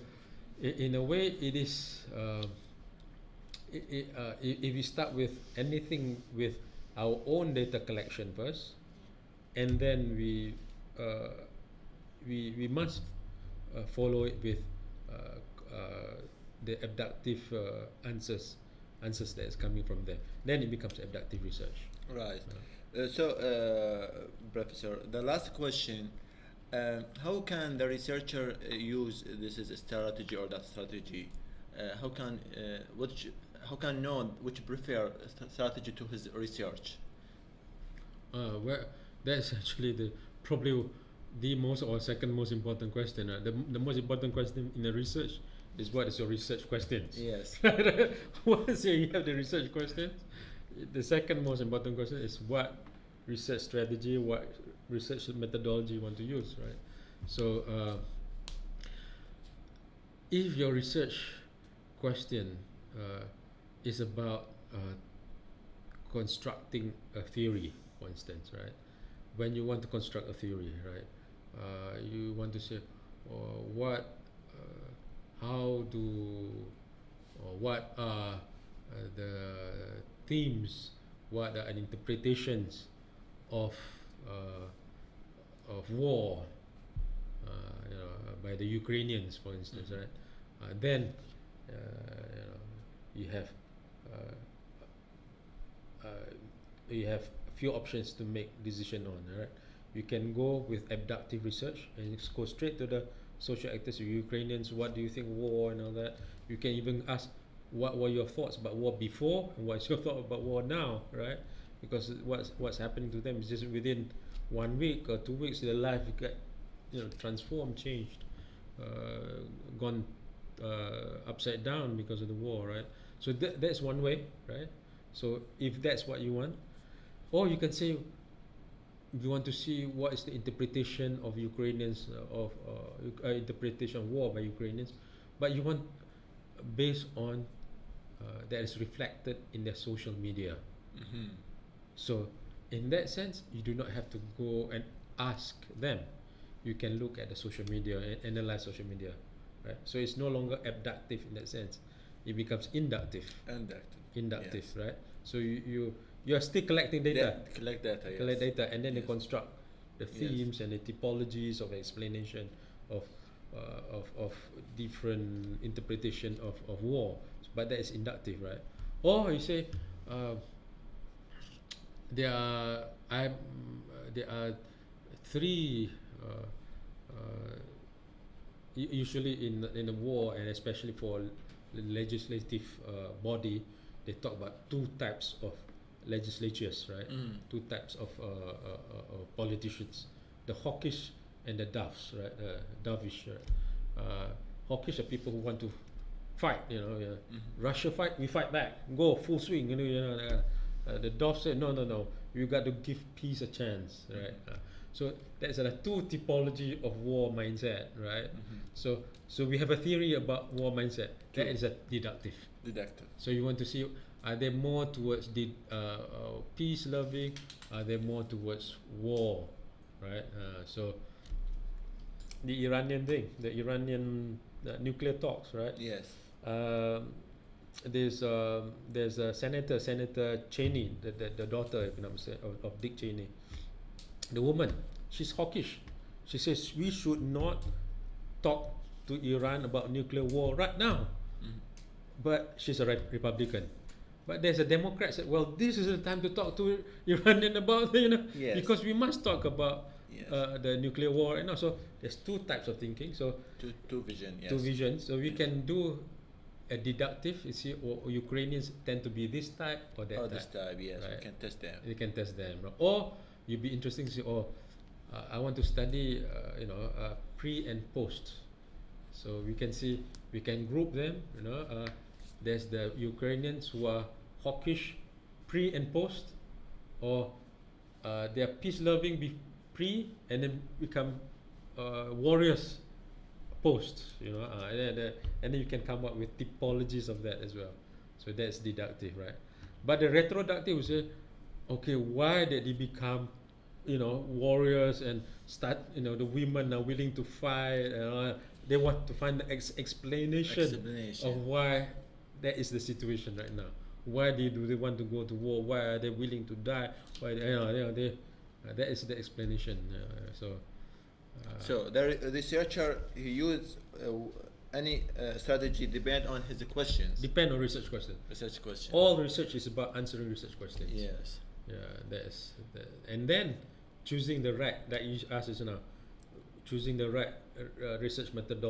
in a way, it is. If we start with anything with our own data collection first, and then we must follow it with the abductive answers that is coming from there. Then it becomes abductive research. Right. Professor, the last question: how can the researcher use this as a strategy or that strategy? How can know which prefer strategy to his research? Well, that's actually probably the most or second most important question. The most important question in the research is, what is your research questions? Yes. Once you have the research questions, the second most important question is what research strategy, what research methodology you want to use, right? So if your research question is about constructing a theory, for instance, right? When you want to construct a theory, right? You want to say, what are the themes, what are the interpretations of war, by the Ukrainians, for instance, right? Then you have a few options to make decision on, right? You can go with abductive research and go straight to the social actors, Ukrainians. What do you think war and all that? You can even ask, what were your thoughts about war before, and what's your thought about war now, right? Because what's happening to them is just within 1 week or 2 weeks, their life get transformed, changed, gone upside down because of the war, right? So that's one way, right? So if that's what you want, or you can say, you want to see what is the interpretation of Ukrainians of interpretation of war by Ukrainians, but you want based on that is reflected in their social media. Mm-hmm. So in that sense, you do not have to go and ask them. You can look at the social media and analyze social media, right? So it's no longer abductive in that sense. It becomes inductive. Inductive, yes. Right? So you are still collecting data. Collect data, yes. Collect data, and then they construct the themes, yes, and the typologies of explanation of different interpretation of war. But that is inductive, right? Or you say there are three usually in a war, and especially for the legislative body, they talk about two types of legislatures, right? Two types of politicians: the hawkish and the doves, right? Dovish. Hawkish are people who want to fight, Russia fight, we fight back, go full swing, the doves say no, you got to give peace a chance, right? So that's two typology of war mindset, right? So we have a theory about war mindset. That is a deductive. So you want to see, are they more towards the peace loving? Are they more towards war, right? So the Iranian thing, the Iranian nuclear talks, right? Yes. There's a Senator Cheney, the daughter, if I'm not mistaken, of Dick Cheney. The woman, she's hawkish. She says we should not talk to Iran about nuclear war right now. But she's a Republican. But there's a Democrat said, well, this is the time to talk to Iranian about, Yes. because we must talk about Yes. the nuclear war. And also, there's two types of thinking. So Two vision. Yes. two visions. So we can do a deductive. You see, or Ukrainians tend to be this type or that type. This type. Yes. Right. We can test them. You can test them. Right? Or you'd be interesting to see, I want to study, pre and post. So we can see, we can group them. There's the Ukrainians who are hawkish pre and post, or they are peace-loving pre and then become warriors post. And then you can come up with typologies of that as well. So that's deductive, right? But the retroductive will say, okay, why did they become, warriors and start? The women are willing to fight. They want to find the explanation of why that is the situation right now. Why do they want to go to war? Why are they willing to die? Why that is the explanation. So the researcher, he used any strategy depend on his questions. Depend on research question. Research question. All research is about answering research questions. Yes. Yeah, and then choosing the right, that you asked us now, choosing the right research methodology.